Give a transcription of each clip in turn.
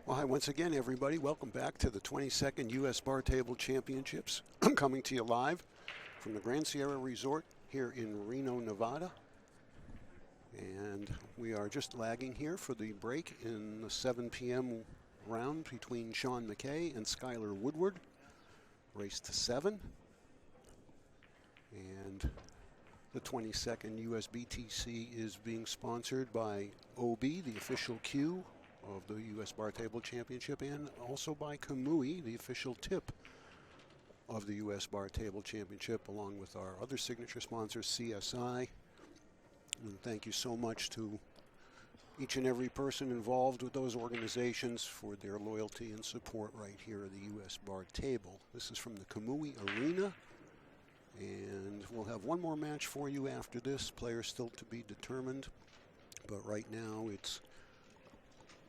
Well, hi once again, everybody. Welcome back to the 22nd U.S. Bar Table Championships. I'm coming to you live from the Grand Sierra Resort here in Reno, Nevada. And we are just lagging here for the break in the 7 p.m. round between McKay and Skyler Woodward. Race to 7. And the 22nd USBTC is being sponsored by OB, the official cue of the U.S. Bar Table Championship, and also by Kamui, the official tip of the U.S. Bar Table Championship, along with our other signature sponsors, CSI. And thank you so much to each and every person involved with those organizations for their loyalty and support right here at the U.S. Bar Table. This is from the Kamui Arena, and we'll have one more match for you after this. Players still to be determined, but right now it's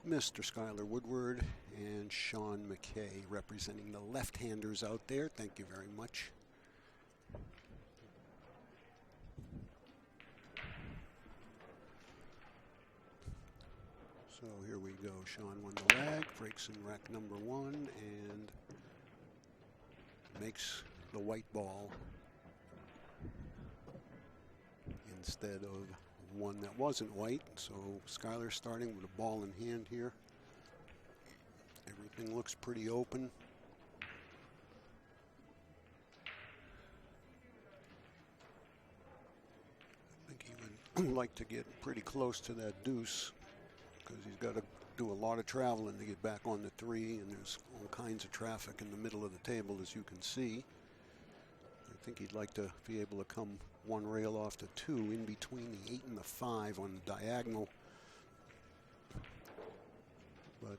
Mr. Skyler Woodward and Sean McKay representing the left-handers out there. Thank you very much. So here we go. Sean won the lag, breaks in rack number 1, and makes the white ball instead of one that wasn't white. So Skyler starting with a ball in hand here. Everything looks pretty open. I think he would like to get pretty close to that deuce because he's got to do a lot of traveling to get back on the 3, and there's all kinds of traffic in the middle of the table, as you can see. I think he'd like to be able to come one rail off to 2 in between the 8 and the 5 on the diagonal. But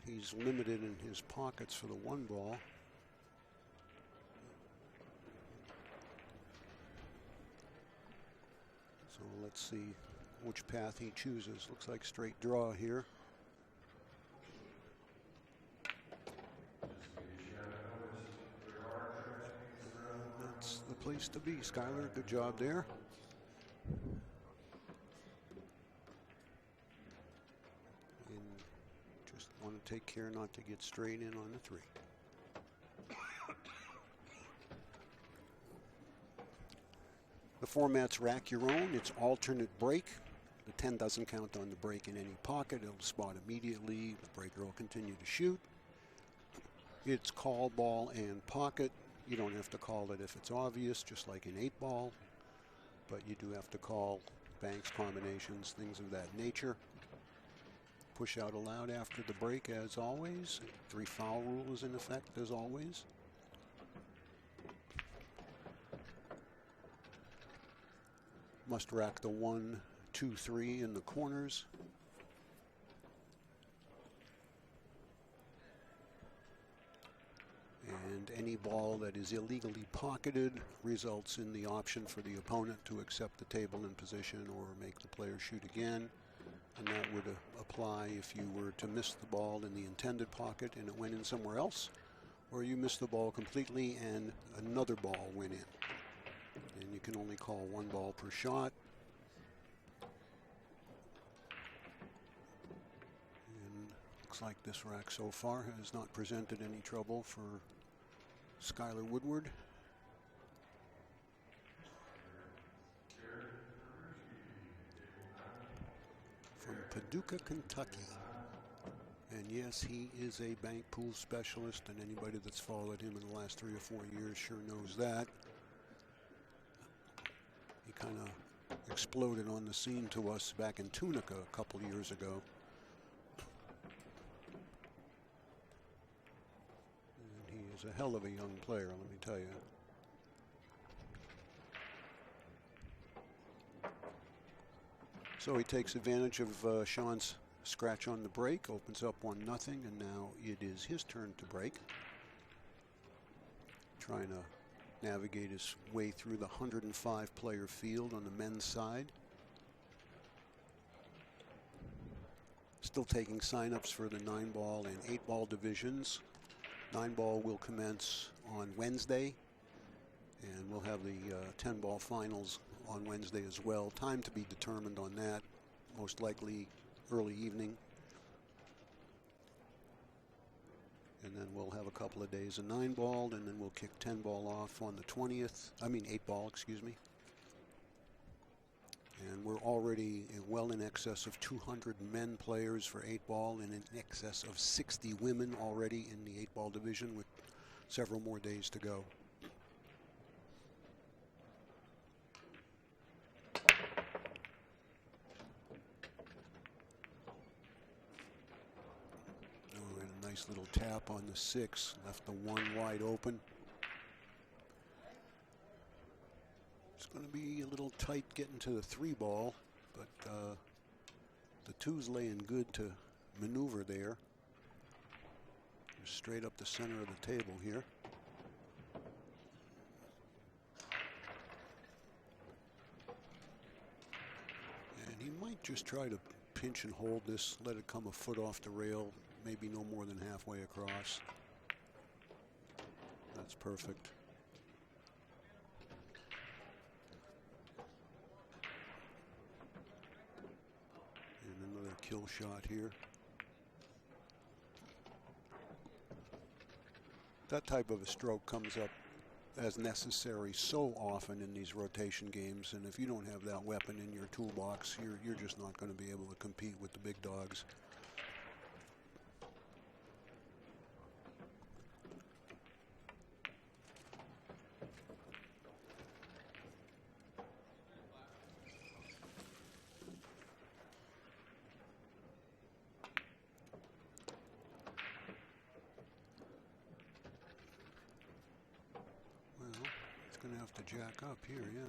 he's limited in his pockets for the 1 ball. So let's see which path he chooses. Looks like straight draw here. That's the place to be. Skyler, good job there. And just want to take care not to get straight in on the 3. The format's rack your own. It's alternate break. The 10 doesn't count on the break in any pocket. It'll spot immediately. The breaker will continue to shoot. It's call, ball, and pocket. You don't have to call it if it's obvious, just like in 8-ball. But you do have to call banks, combinations, things of that nature. Push out allowed after the break, as always. 3 foul rule is in effect, as always. Must rack the 1, 2, 3 in the corners. And any ball that is illegally pocketed results in the option for the opponent to accept the table in position or make the player shoot again. And that would apply if you were to miss the ball in the intended pocket and it went in somewhere else, or you missed the ball completely and another ball went in. And you can only call 1 ball per shot. And looks like this rack so far has not presented any trouble for Skyler Woodward. From Paducah, Kentucky. And yes, he is a bank pool specialist, and anybody that's followed him in the last 3 or 4 years sure knows that. He kind of exploded on the scene to us back in Tunica a couple years ago. And he is a hell of a young player, let me tell you. So he takes advantage of Sean's scratch on the break, opens up 1-0, and now it is his turn to break. Trying to navigate his way through the 105-player field on the men's side. Still taking signups for the 9-ball and 8-ball divisions. 9-ball will commence on Wednesday, and we'll have the 10-ball finals on Wednesday as well. Time to be determined on that, most likely early evening. And then we'll have a couple of days of 9-ball, and then we'll kick 10-ball off on the 20th. I mean 8-ball, excuse me. And we're already well in excess of 200 men players for 8-ball and in excess of 60 women already in the 8-ball division with several more days to go. Oh, and a nice little tap on the 6, left the 1 wide open. It's going to be a little tight getting to the 3-ball, but the 2's laying good to maneuver there. Just straight up the center of the table here. And he might just try to pinch and hold this, let it come a foot off the rail, maybe no more than halfway across. That's perfect. Another kill shot here. That type of a stroke comes up as necessary so often in these rotation games, and if you don't have that weapon in your toolbox, you're just not going to be able to compete with the big dogs. Going to have to jack up here, yeah.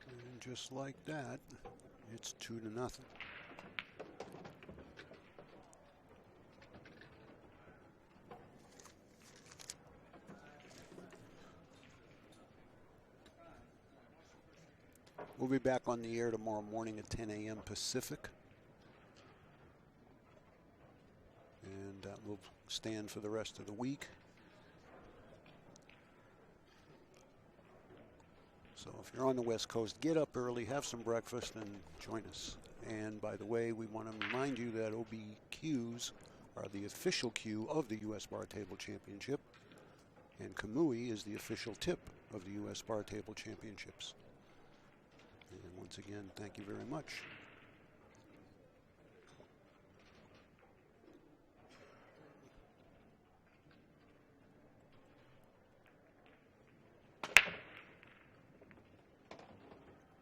And just like that, it's 2-0. We'll be back on the air tomorrow morning at 10 a.m. Pacific. And that will stand for the rest of the week. So if you're on the West Coast, get up early, have some breakfast, and join us. And by the way, we want to remind you that OBQs are the official cue of the U.S. Bar Table Championship. And Kamui is the official tip of the U.S. Bar Table Championships. And once again, thank you very much.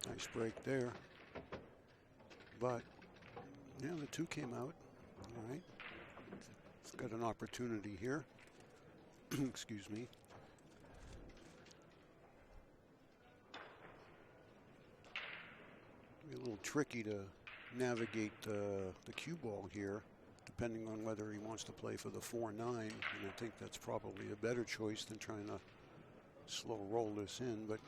Nice break there. But, yeah, the 2 came out. All right. It's got an opportunity here. Excuse me. A little tricky to navigate the cue ball here, depending on whether he wants to play for the 4-9, and I think that's probably a better choice than trying to slow roll this in, but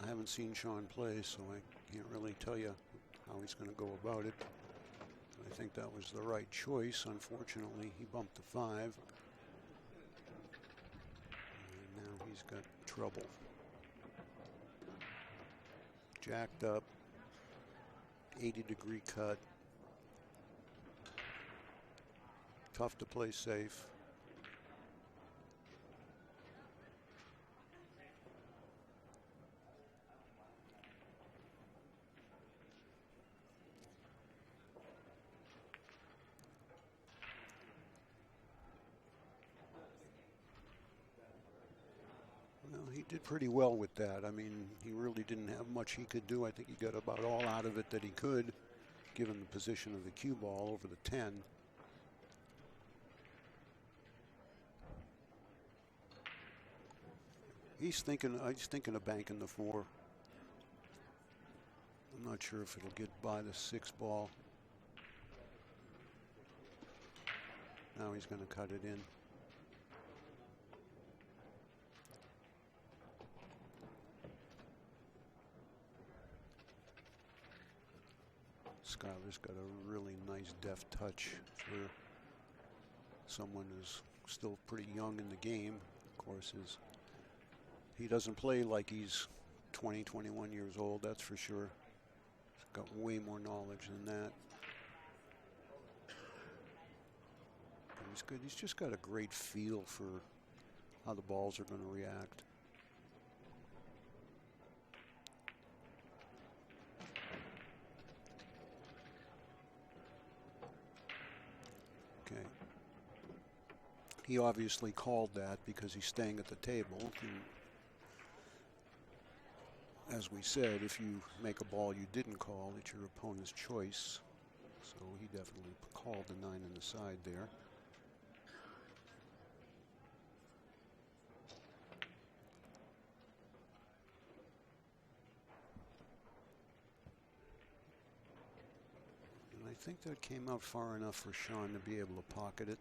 I haven't seen Sean play, so I can't really tell you how he's going to go about it. I think that was the right choice. Unfortunately, he bumped the 5, and now he's got trouble. Jacked up. 80-degree cut. Tough to play safe. Well, he did pretty well with that. I mean, he really didn't have much he could do. I think he got about all out of it that he could, given the position of the cue ball over the 10. He's thinking of banking the 4. I'm not sure if it'll get by the 6 ball. Now he's going to cut it in. Skyler's got a really nice deft touch for someone as still pretty young in the game. Of course, he doesn't play like he's 20, 21 years old, that's for sure. He's got way more knowledge than that. But he's good. He's just got a great feel for how the balls are going to react. Okay. He obviously called that because he's staying at the table. And as we said, if you make a ball you didn't call, it's your opponent's choice. So he definitely called the 9 in the side there. And I think that came out far enough for Sean to be able to pocket it.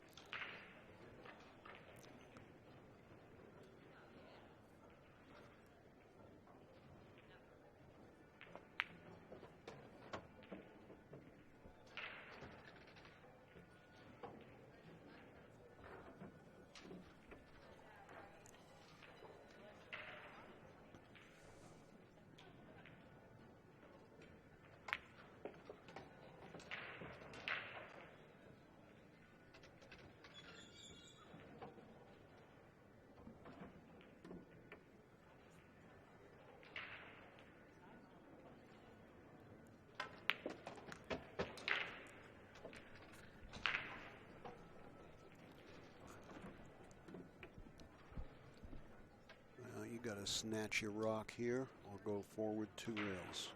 You got to snatch your rock here or go forward 2 rails.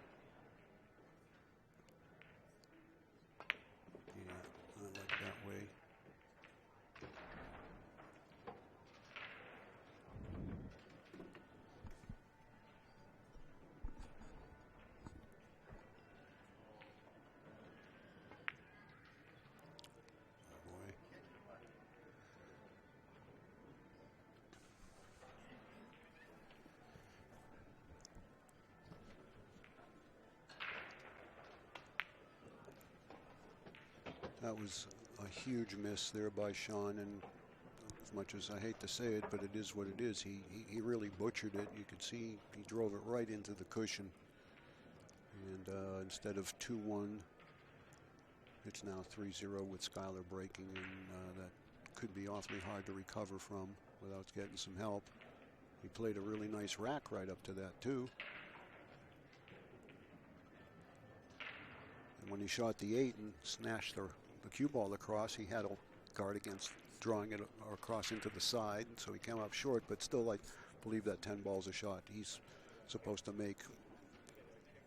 Yeah, I like that way. That was a huge miss there by Sean, and as much as I hate to say it, but it is what it is. He really butchered it. You could see he drove it right into the cushion. And instead of 2-1, it's now 3-0 with Skyler breaking, and that could be awfully hard to recover from without getting some help. He played a really nice rack right up to that, too. And when he shot the 8 and snatched the cue ball across, he had a guard against drawing it across into the side, so he came up short, but still, I believe that 10 balls a shot he's supposed to make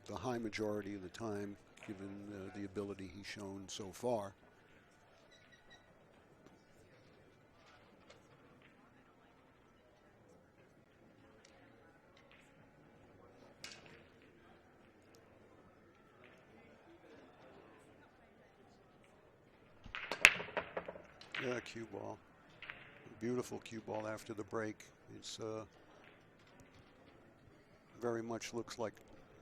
the high majority of the time, given the ability he's shown so far. Yeah, cue ball. Beautiful cue ball after the break. It's very much looks like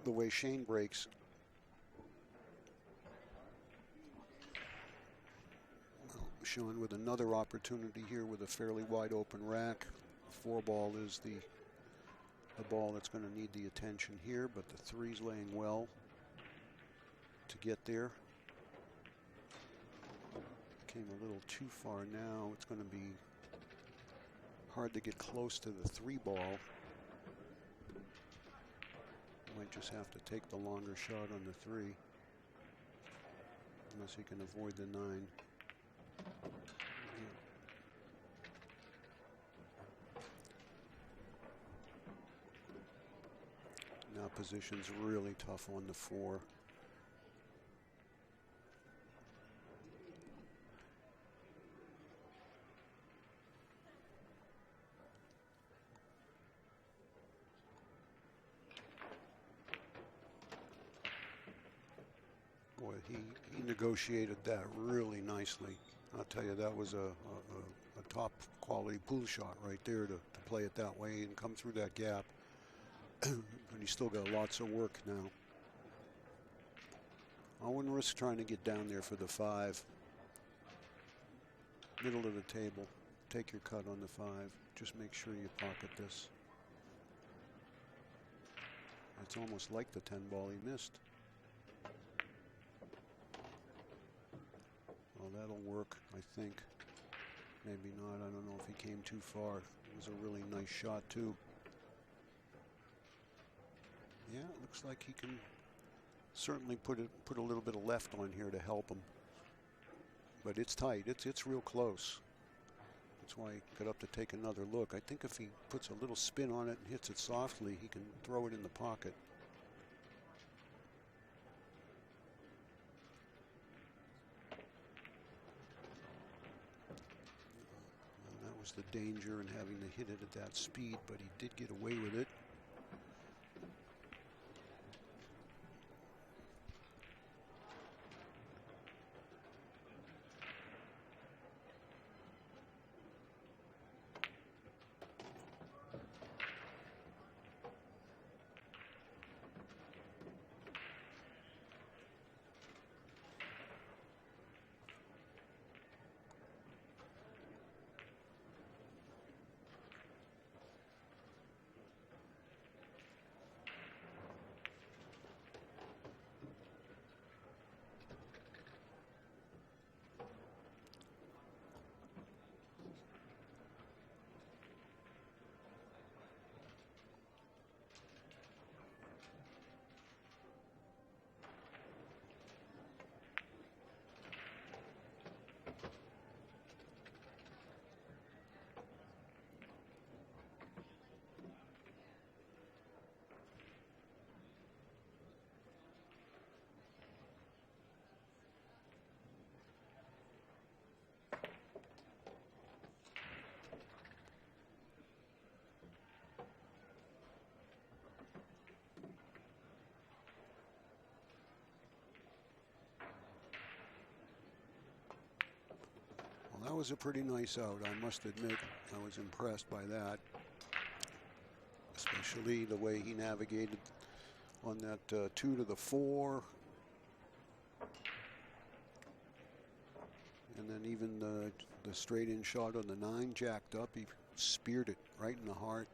the way Shane breaks. Well, Sean with another opportunity here with a fairly wide open rack. 4 ball is the ball that's going to need the attention here, but the 3's laying well to get there. Came a little too far now. It's going to be hard to get close to the 3 ball. Might just have to take the longer shot on the 3, unless he can avoid the 9. Now position's really tough on the 4. Boy, he negotiated that really nicely. I'll tell you, that was a top quality pool shot right there to play it that way and come through that gap. But he's still got lots of work now. I wouldn't risk trying to get down there for the 5. Middle of the table. take your cut on the 5. Just make sure you pocket this. It's almost like the 10 ball he missed. Well, that'll work, I think. Maybe not. I don't know if he came too far. It was a really nice shot, too. Yeah, it looks like he can certainly put a little bit of left on here to help him. But it's tight. It's real close. That's why he got up to take another look. I think if he puts a little spin on it and hits it softly, he can throw it in the pocket. And that was the danger in having to hit it at that speed, but he did get away with it. That was a pretty nice out. I must admit, I was impressed by that. Especially the way he navigated on that 2 to the 4. And then even the straight in shot on the 9 jacked up. He speared it right in the heart.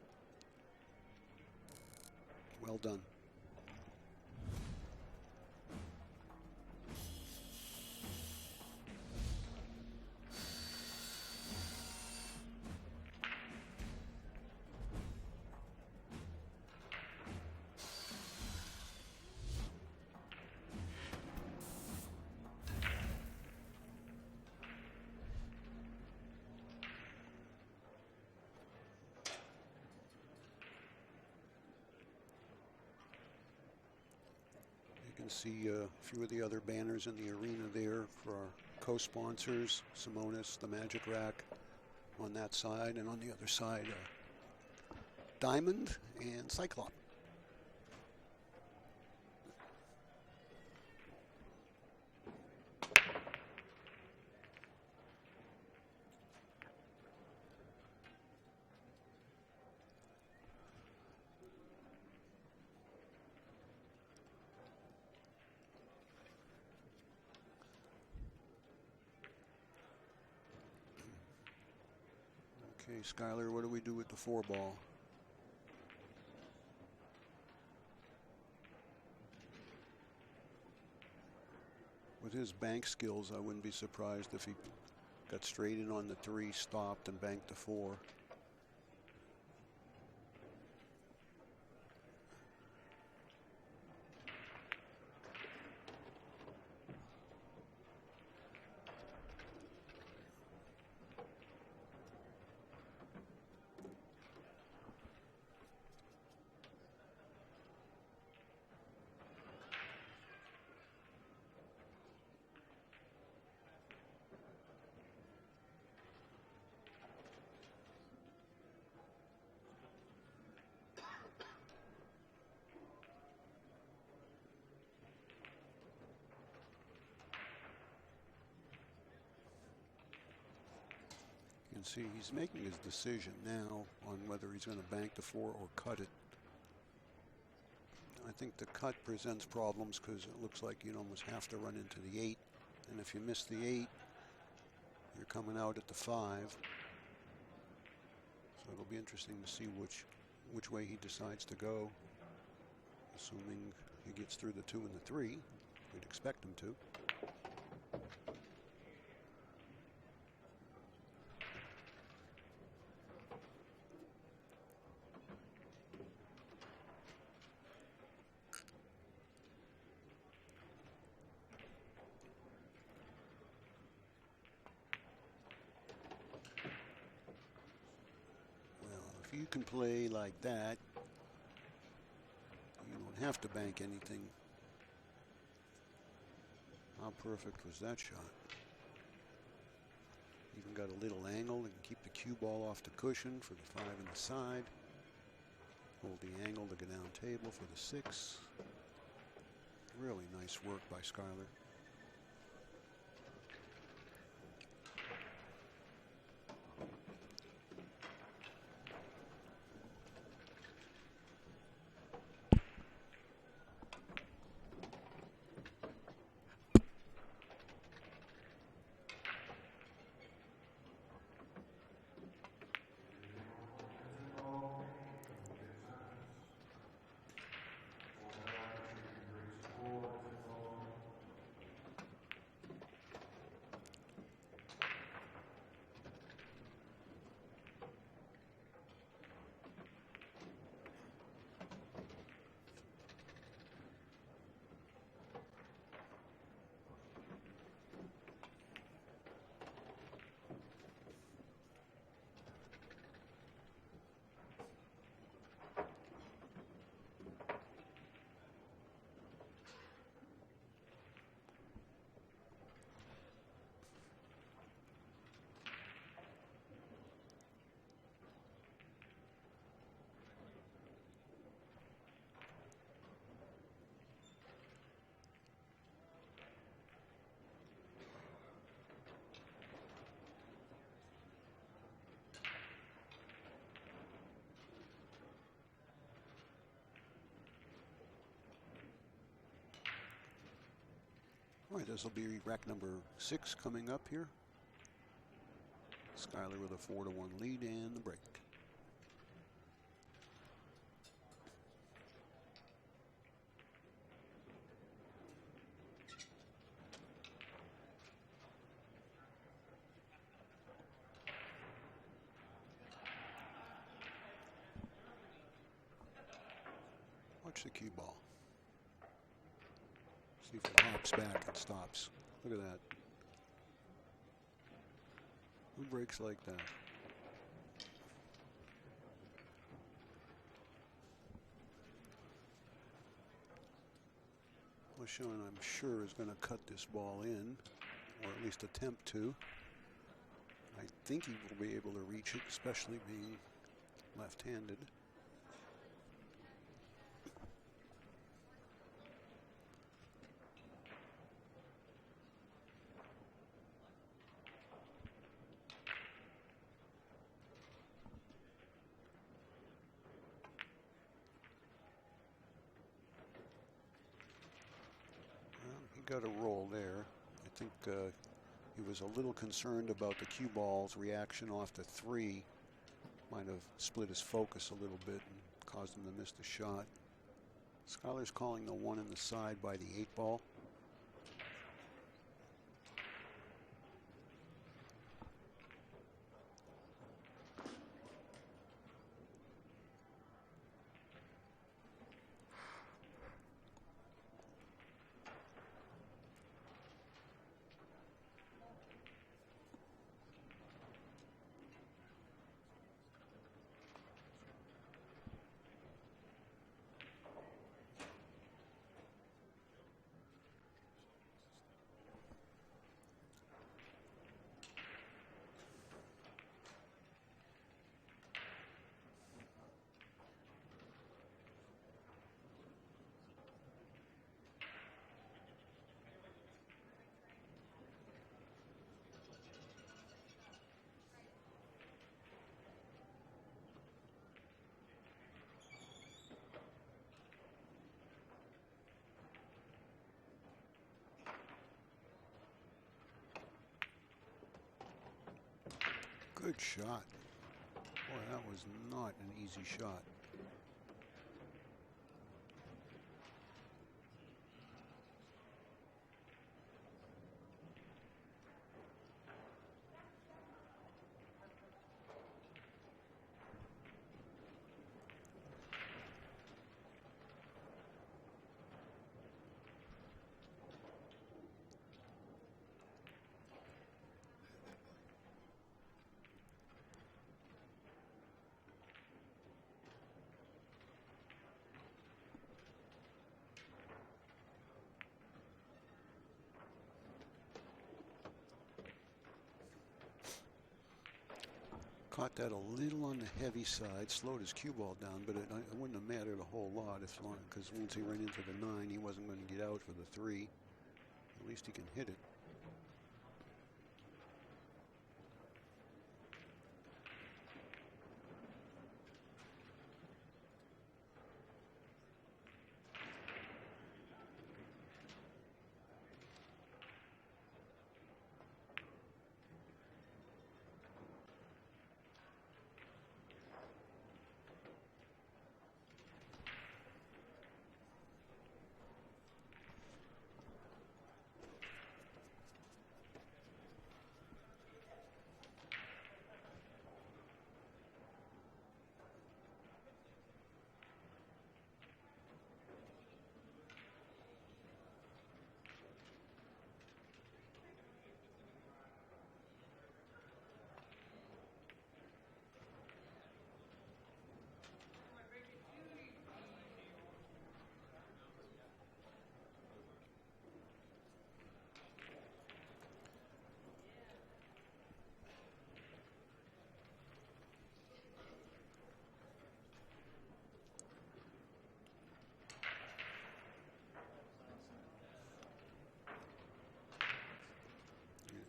Well done. You can see a few of the other banners in the arena there for our co-sponsors, Simonis, the Magic Rack on that side, and on the other side, Diamond and Cyclop. Okay, Skyler, what do we do with the 4 ball? With his bank skills, I wouldn't be surprised if he got straight in on the 3, stopped, and banked the 4. You can see he's making his decision now on whether he's going to bank the 4 or cut it. I think the cut presents problems because it looks like you'd almost have to run into the 8. And if you miss the 8, you're coming out at the 5. So it'll be interesting to see which way he decides to go, assuming he gets through the 2 and the 3. We'd expect him to. If you can play like that, you don't have to bank anything. How perfect was that shot? Even got a little angle and keep the cue ball off the cushion for the 5 and the side. Hold the angle to go down table for the 6. Really nice work by Skyler. All right, this will be rack number 6 coming up here. Skyler with a 4-1 lead and the break. Watch the cue ball. See if it hops back and stops. Look at that. Who breaks like that? Well, Shuman, I'm sure, is going to cut this ball in, or at least attempt to. I think he will be able to reach it, especially being left-handed. Got a roll there. I think he was a little concerned about the cue ball's reaction off the 3. Might have split his focus a little bit and caused him to miss the shot. Skyler's calling the 1 in the side by the 8 ball. Good shot. Boy, That was not an easy shot. Caught that a little on the heavy side, slowed his cue ball down, but it wouldn't have mattered a whole lot because once he ran into the 9, he wasn't going to get out for the 3. At least he can hit it.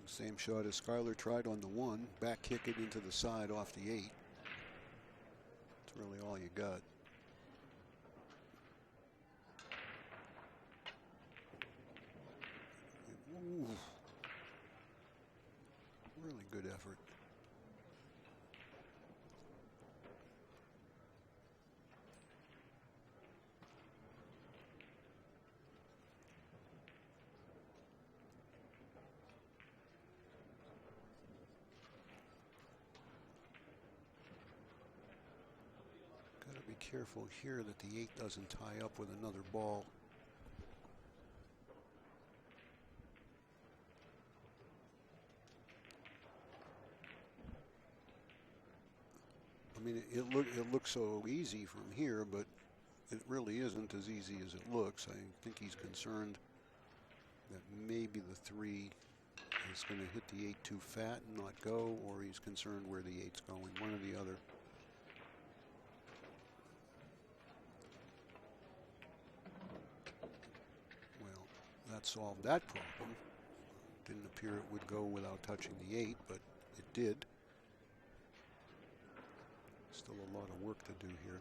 Same shot as Skyler tried on the 1. Back kick it into the side off the 8. That's really all you got. Ooh. Really good effort. Be careful here that the 8 doesn't tie up with another ball. I mean, it looks so easy from here, but it really isn't as easy as it looks. I think he's concerned that maybe the 3 is going to hit the 8 too fat and not go, or he's concerned where the 8's going, one or the other. That solved that problem. Didn't appear it would go without touching the 8, but it did. Still a lot of work to do here.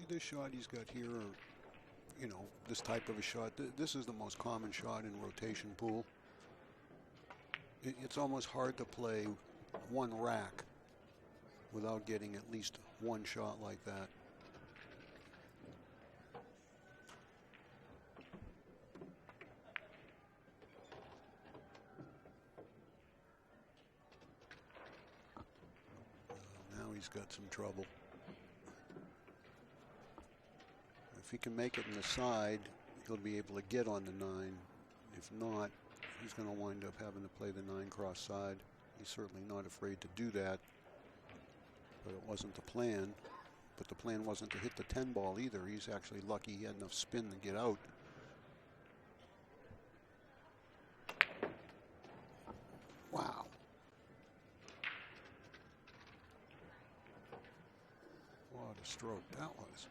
This shot he's got here, you know, this type of a shot, this is the most common shot in rotation pool. It's almost hard to play one rack without getting at least one shot like that. Now he's got some trouble. If he can make it in the side, he'll be able to get on the 9. If not, he's going to wind up having to play the 9 cross side. He's certainly not afraid to do that, but it wasn't the plan. But the plan wasn't to hit the 10 ball either. He's actually lucky he had enough spin to get out. Wow. What a stroke that was.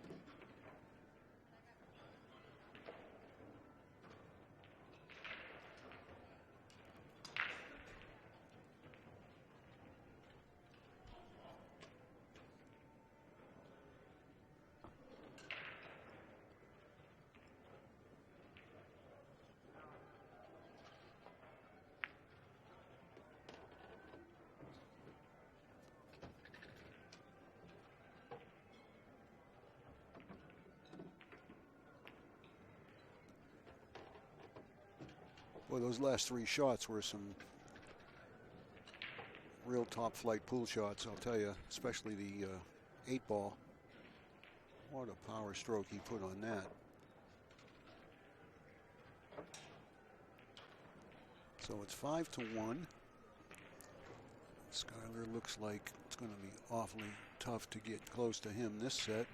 Well, those last 3 shots were some real top flight pool shots, I'll tell you, especially the 8-ball. What a power stroke he put on that. So it's 5-1. Skyler looks like it's going to be awfully tough to get close to him this set.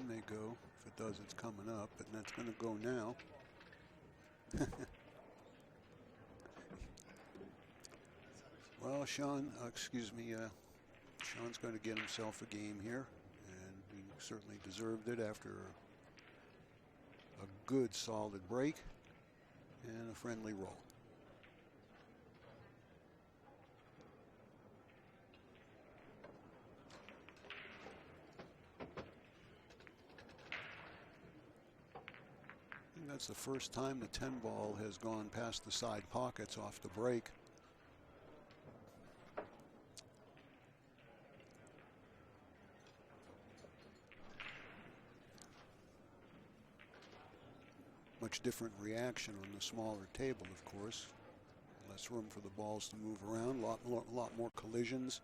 May go. If it does, it's coming up, and that's going to go now. Well, Sean, Sean's going to get himself a game here, and he certainly deserved it after a good, solid break and a friendly roll. That's the first time the 10-ball has gone past the side pockets off the break. Much different reaction on the smaller table, of course. Less room for the balls to move around, a lot more collisions.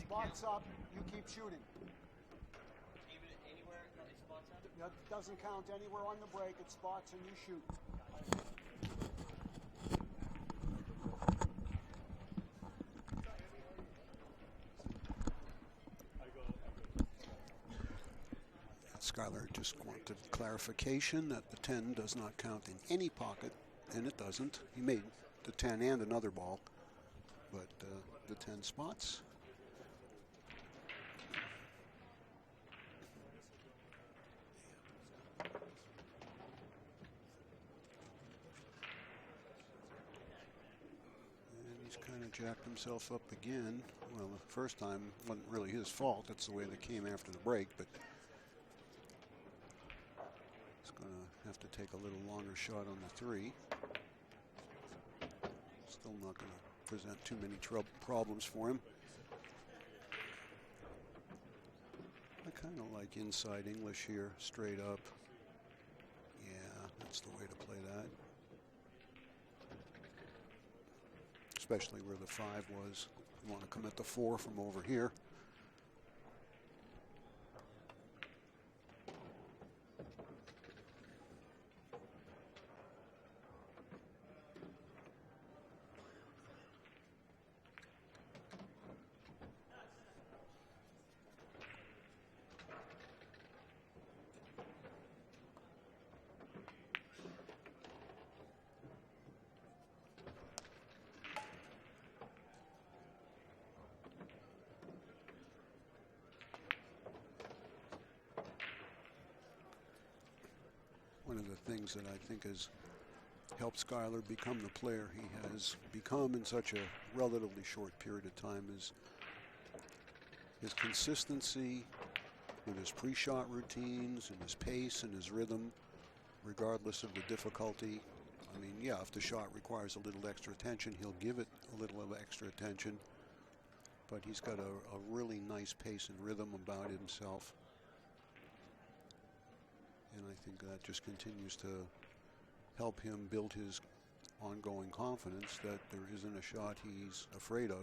Spots up, you keep shooting. Even anywhere it spots up? That doesn't count anywhere on the break, it spots and you shoot. Skyler just wanted clarification that the 10 does not count in any pocket, and it doesn't. He made the 10 and another ball, but the 10 spots. And he's kind of jacked himself up again. Well, the first time wasn't really his fault. That's the way they came after the break, but going to have to take a little longer shot on the 3. Still not going to present too many problems for him. I kind of like inside English here, straight up. Yeah, that's the way to play that. Especially where the 5 was. You want to come at the 4 from over here. one of the things that I think has helped Skyler become the player he has become in such a relatively short period of time is his consistency with his pre-shot routines and his pace and his rhythm, regardless of the difficulty. I mean, yeah, if the shot requires a little extra attention, he'll give it a little of extra attention. But he's got a really nice pace and rhythm about himself. And I think that just continues to help him build his ongoing confidence that there isn't a shot he's afraid of.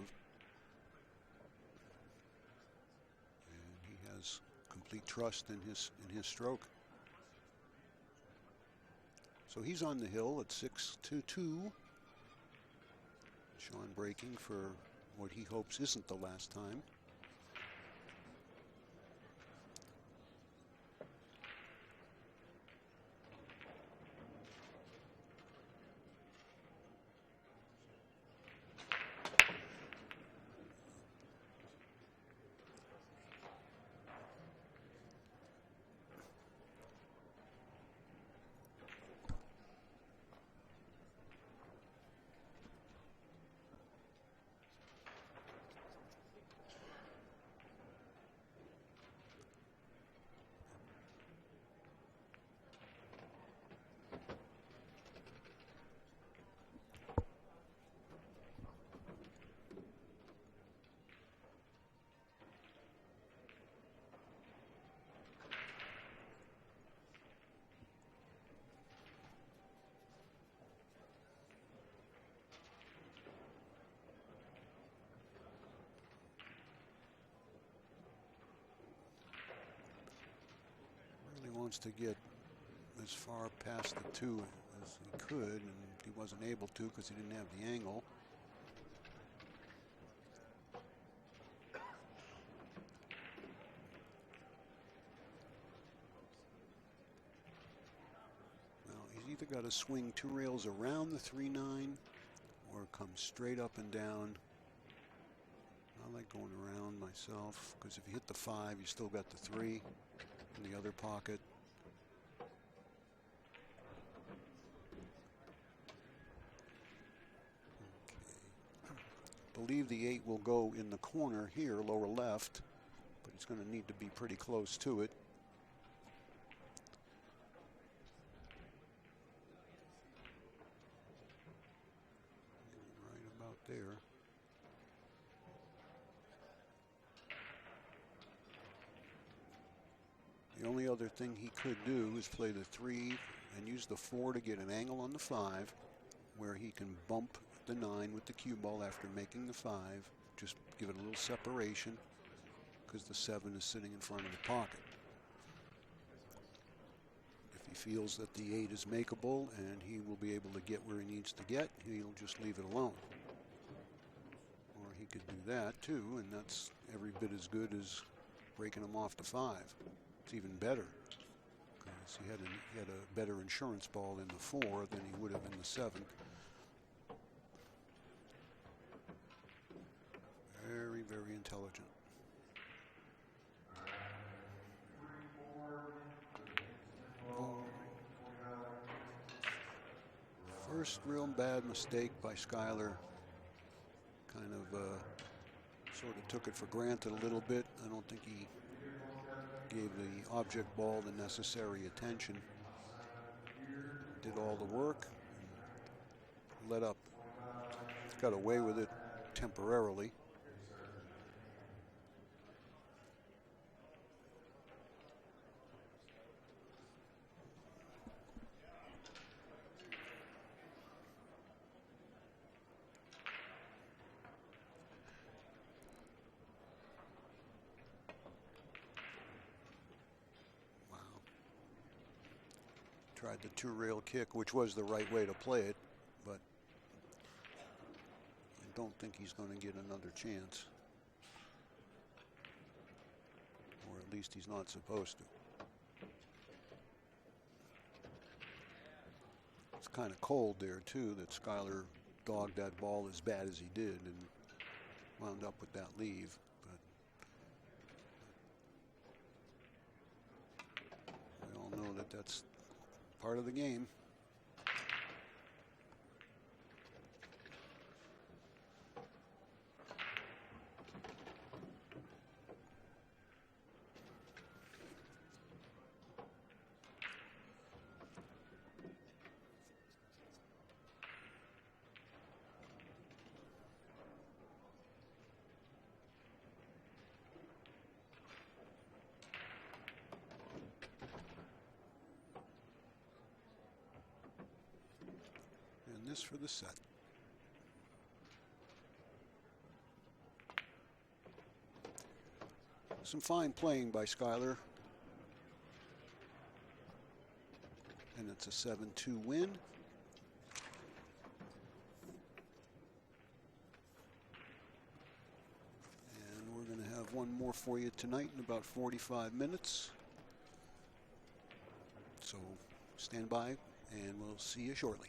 And he has complete trust in his stroke. So he's on the hill at 6-2. Sean breaking for what he hopes isn't the last time. Wants to get as far past the 2 as he could, and he wasn't able to because he didn't have the angle. Now he's either got to swing 2 rails around the 3-9 or come straight up and down. I like going around myself because if you hit the 5, you still got the 3 in the other pocket. Believe the 8 will go in the corner here, lower left, but he's going to need to be pretty close to it. Right about there. The only other thing he could do is play the 3 and use the 4 to get an angle on the 5 where he can bump the 9 with the cue ball after making the 5. Just give it a little separation because the 7 is sitting in front of the pocket. If he feels that the 8 is makeable and he will be able to get where he needs to get, he'll just leave it alone. Or he could do that too, and that's every bit as good as breaking him off the 5. It's even better because he had a better insurance ball in the 4 than he would have in the 7. Very, very intelligent. First real bad mistake by Skyler. Kind of sort of took it for granted a little bit. I don't think he gave the object ball the necessary attention. Did all the work. Let up. Got away with it temporarily. Tried the 2-rail kick, which was the right way to play it, but I don't think he's going to get another chance. Or at least he's not supposed to. It's kind of cold there, too, that Skyler dogged that ball as bad as he did and wound up with that leave. But we all know that that's part of the game. And this for the set. Some fine playing by Skyler. And it's a 7-2 win. And we're going to have one more for you tonight in about 45 minutes. So stand by and we'll see you shortly.